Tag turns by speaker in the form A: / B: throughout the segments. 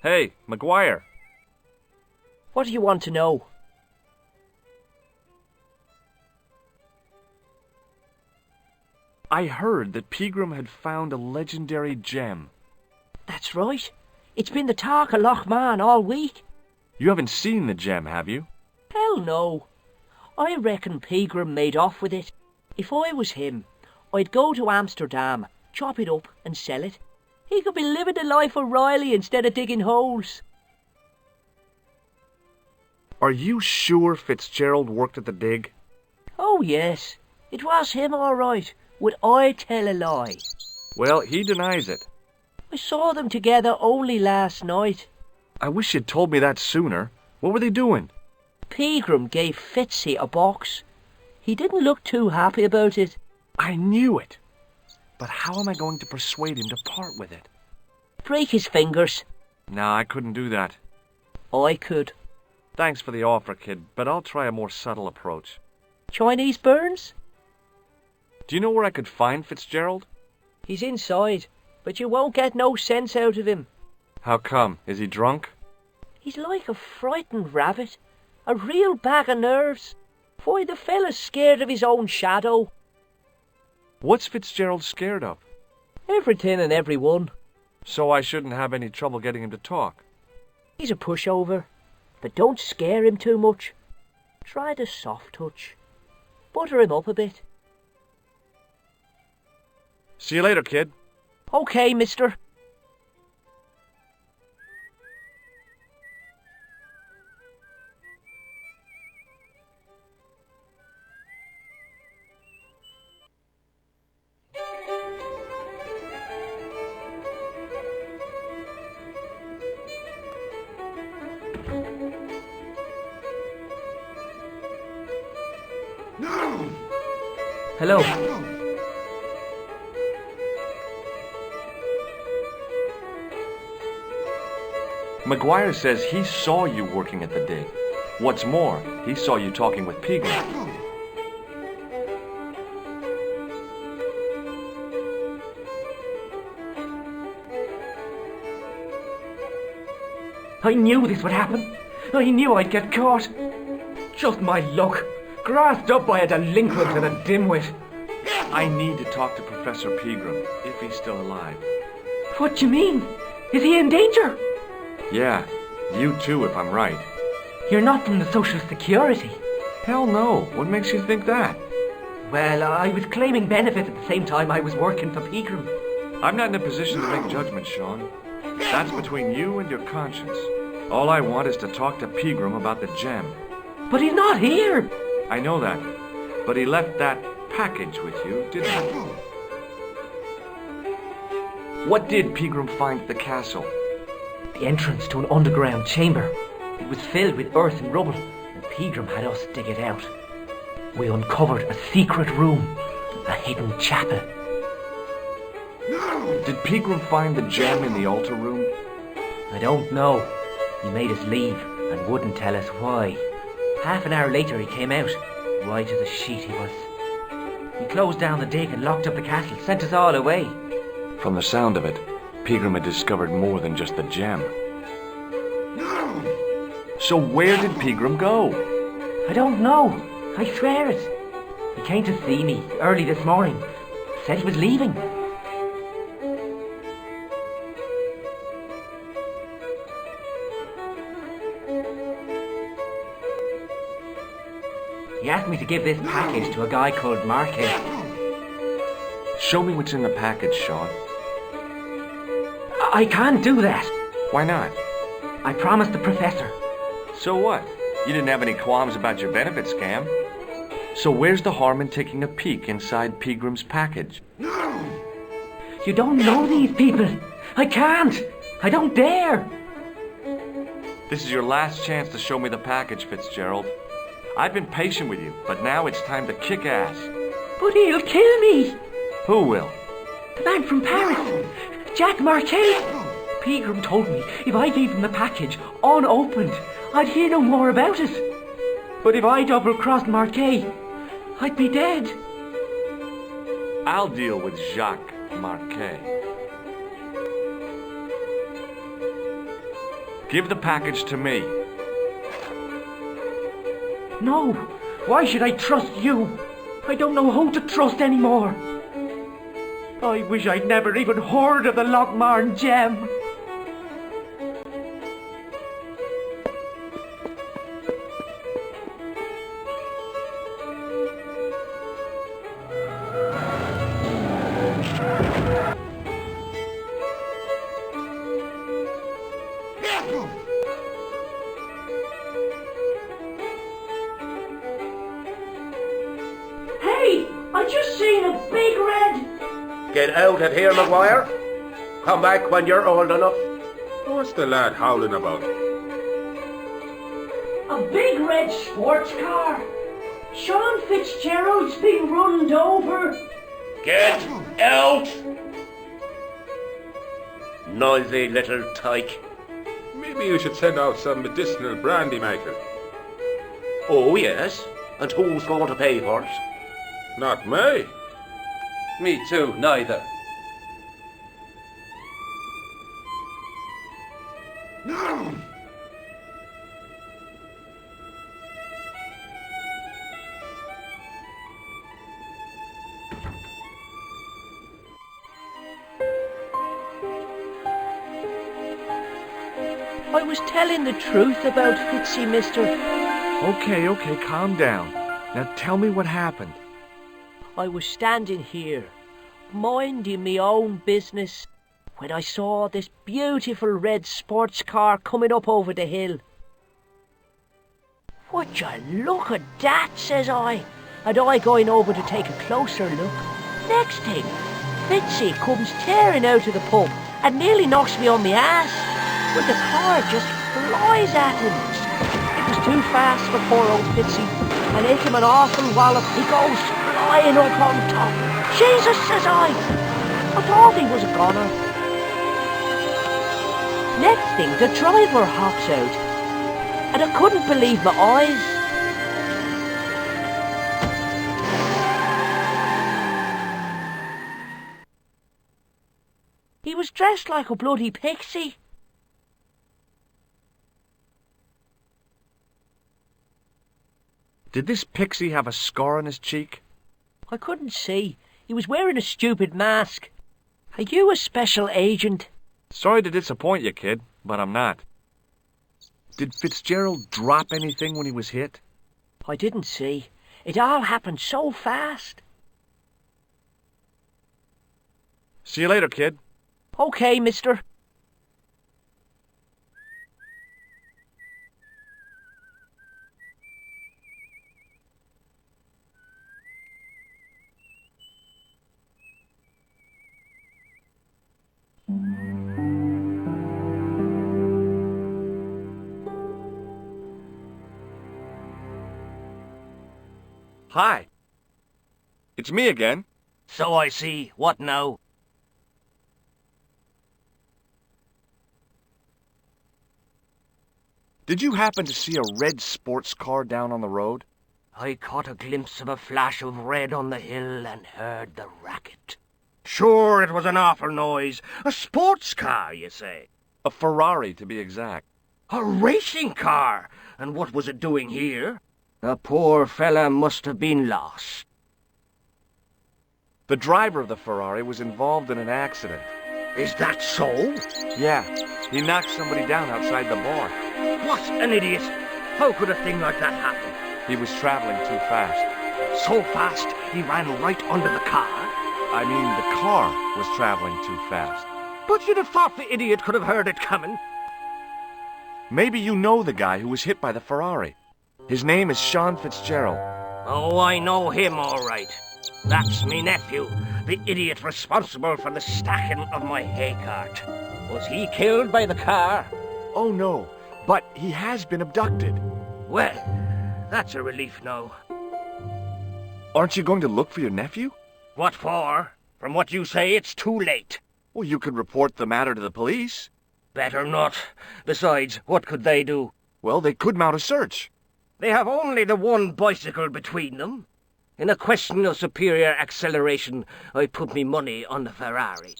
A: Hey, Maguire.
B: What do you want to know?
A: I heard that Pegram had found a legendary gem.
B: That's right. It's been the talk of Lochman all week.
A: You haven't seen the gem, have you?
B: Hell no. I reckon Pegram made off with it. If I was him, I'd go to Amsterdam, chop it up and sell it. He could be living the life of Riley instead of digging holes.
A: Are you sure Fitzgerald worked at the dig?
B: Oh yes, it was him all right. Would I tell a lie?
A: Well, he denies it.
B: I saw them together only last night.
A: I wish you'd told me that sooner. What were they doing?
B: Pegram gave Fitzy a box. He didn't look too happy about it.
A: I knew it. But how am I going to persuade him to part with it?
B: Break his fingers.
A: Nah, I couldn't do that.
B: I could.
A: Thanks for the offer, kid, but I'll try a more subtle approach.
B: Chinese burns?
A: Do you know where I could find Fitzgerald?
B: He's inside, but you won't get no sense out of him.
A: How come? Is he drunk?
B: He's like a frightened rabbit. A real bag of nerves. Why, the fella's scared of his own shadow.
A: What's Fitzgerald scared of?
B: Everything and everyone.
A: So I shouldn't have any trouble getting him to talk.
B: He's a pushover, but don't scare him too much. Try the soft touch. Butter him up a bit.
A: See you later, kid.
B: Okay, mister. Hello.
A: Maguire says he saw you working at the dig. What's more, he saw you talking with Pegram.
B: I knew this would happen. I knew I'd get caught. Just my luck. Grasped up by a delinquent and a dimwit.
A: I need to talk to Professor Pegram, if he's still alive.
B: What do you mean? Is he in danger?
A: Yeah, you too, if I'm right.
B: You're not from the Social Security.
A: Hell no. What makes you think that?
B: Well, I was claiming benefits at the same time I was working for Pegram.
A: I'm not in a position to make judgments, Sean. That's between you and your conscience. All I want is to talk to Pegram about the gem.
B: But he's not here.
A: I know that, but he left that package with you, didn't he? What did Pegram find at the castle?
B: The entrance to an underground chamber. It was filled with earth and rubble, and Pegram had us dig it out. We uncovered a secret room, a hidden chapel.
A: Did Pegram find the gem in the altar room?
B: I don't know. He made us leave and wouldn't tell us why. Half an hour later he came out, white as a sheet he was. He closed down the dig and locked up the castle, sent us all away.
A: From the sound of it, Pegram had discovered more than just the gem. So where did Pegram go?
B: I don't know. I swear it. He came to see me early this morning. Said he was leaving. He asked me to give this package to a guy called Marquez.
A: Show me what's in the package, Sean.
B: I can't do that.
A: Why not?
B: I promised the professor.
A: So what? You didn't have any qualms about your benefit scam. So where's the harm in taking a peek inside Pegram's package?
B: You don't know these people. I can't. I don't dare.
A: This is your last chance to show me the package, Fitzgerald. I've been patient with you, but now it's time to kick ass.
B: But he'll kill me.
A: Who will?
B: The man from Paris. Jack Marquet. Pegram told me if I gave him the package unopened, I'd hear no more about it. But if I double-crossed Marquet, I'd be dead.
A: I'll deal with Jacques Marquet. Give the package to me.
B: No, why should I trust you? I don't know who to trust anymore. I wish I'd never even heard of the Lochmarn gem. Hey, I just seen a big red...
C: Get out of here, Maguire. Come back when you're old enough.
D: What's the lad howling about?
B: A big red sports car. Sean Fitzgerald's been runned over.
C: Get out! Noisy little tyke.
D: Maybe you should send out some medicinal brandy maker.
C: Oh, yes? And who's going to pay for it?
D: Not me.
C: Me too, neither.
B: I was telling the truth about Fitzy, mister.
A: Okay, calm down. Now tell me what happened.
B: I was standing here, minding me own business, when I saw this beautiful red sports car coming up over the hill. Would you look at that, says I, and I going over to take a closer look. Next thing, Fitzy comes tearing out of the pub and nearly knocks me on my ass, but the car just flies at him. It was too fast for poor old Fitzy, and hit him an awful wallop. He goes flying up on top. Jesus, says I thought he was a goner. Next thing, the driver hops out, and I couldn't believe my eyes. He was dressed like a bloody pixie.
A: Did this pixie have a scar on his cheek?
B: I couldn't see. He was wearing a stupid mask. Are you a special agent?
A: Sorry to disappoint you, kid, but I'm not. Did Fitzgerald drop anything when he was hit?
B: I didn't see. It all happened so fast.
A: See you later, kid.
B: Okay, mister.
A: Hi. It's me again.
C: So I see. What now?
A: Did you happen to see a red sports car down on the road?
B: I caught a glimpse of a flash of red on the hill and heard the racket.
C: Sure, it was an awful noise. A sports car, you say?
A: A Ferrari, to be exact.
C: A racing car? And what was it doing here?
B: The poor fella must have been lost.
A: The driver of the Ferrari was involved in an accident.
C: Is that so?
A: Yeah, he knocked somebody down outside the bar.
C: What an idiot! How could a thing like that happen?
A: He was traveling too fast.
C: So fast, he ran right under the car?
A: I mean, the car was traveling too fast.
C: But you'd have thought the idiot could have heard it coming.
A: Maybe you know the guy who was hit by the Ferrari. His name is Sean Fitzgerald.
C: Oh, I know him all right. That's me nephew, the idiot responsible for the stacking of my hay cart. Was he killed by the car?
A: Oh, no, but he has been abducted.
C: Well, that's a relief now.
A: Aren't you going to look for your nephew?
C: What for? From what you say, it's too late.
A: Well, you could report the matter to the police.
C: Better not. Besides, what could they do?
A: Well, they could mount a search.
C: They have only the one bicycle between them. In a question of superior acceleration, I put me money on the Ferrari.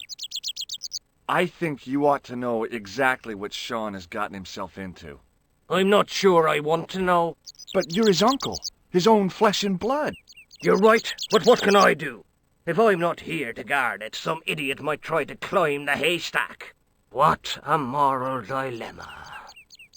A: I think you ought to know exactly what Sean has gotten himself into.
C: I'm not sure I want to know.
A: But you're his uncle, his own flesh and blood.
C: You're right, but what can I do? If I'm not here to guard it, some idiot might try to climb the haystack. What a moral dilemma.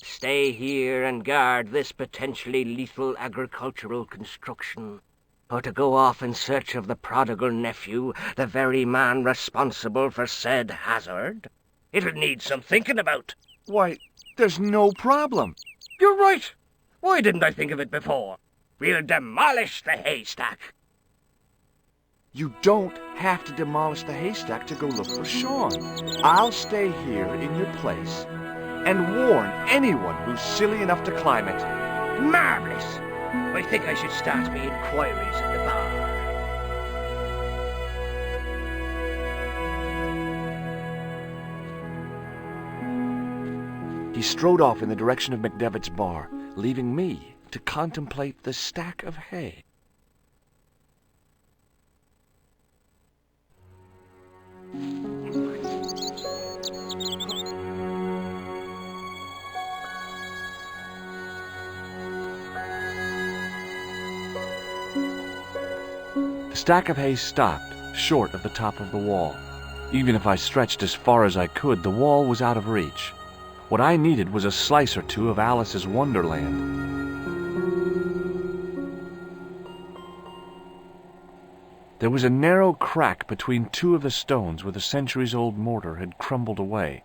C: Stay here and guard this potentially lethal agricultural construction, or to go off in search of the prodigal nephew, the very man responsible for said hazard? It'll need some thinking about.
A: Why, there's no problem.
C: You're right. Why didn't I think of it before? We'll demolish the haystack.
A: You don't have to demolish the haystack to go look for Sean. I'll stay here in your place and warn anyone who's silly enough to climb it.
C: Marvellous. I think I should start me inquiries at the bar.
A: He strode off in the direction of McDevitt's bar, leaving me to contemplate the stack of hay. The stack of hay stopped, short of the top of the wall. Even if I stretched as far as I could, the wall was out of reach. What I needed was a slice or two of Alice's Wonderland. There was a narrow crack between two of the stones where the centuries-old mortar had crumbled away.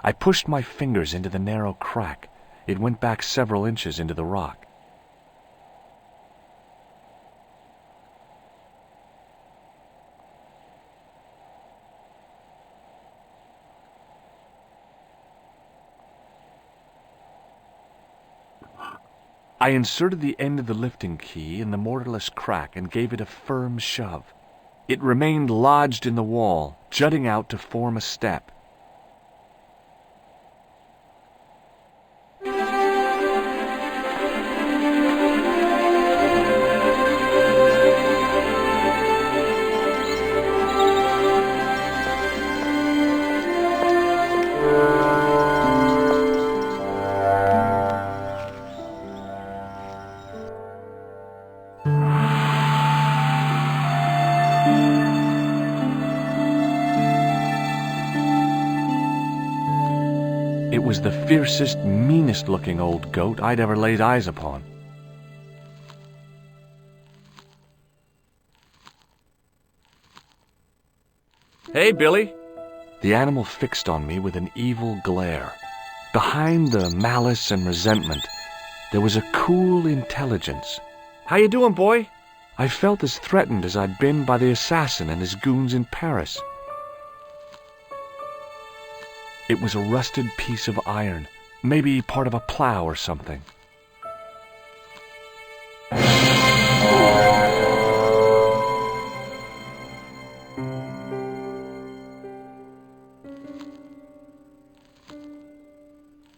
A: I pushed my fingers into the narrow crack. It went back several inches into the rock. I inserted the end of the lifting key in the mortarless crack and gave it a firm shove. It remained lodged in the wall, jutting out to form a step. It was the fiercest, meanest-looking old goat I'd ever laid eyes upon. Hey, Billy. The animal fixed on me with an evil glare. Behind the malice and resentment, there was a cool intelligence. How you doing, boy? I felt as threatened as I'd been by the assassin and his goons in Paris. It was a rusted piece of iron, maybe part of a plow or something.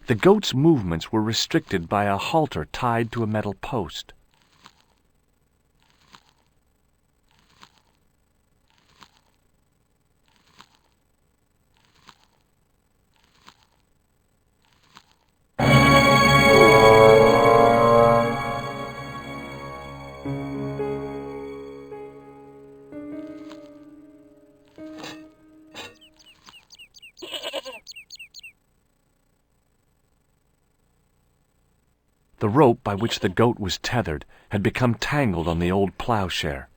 A: The goat's movements were restricted by a halter tied to a metal post. The rope by which the goat was tethered had become tangled on the old plowshare.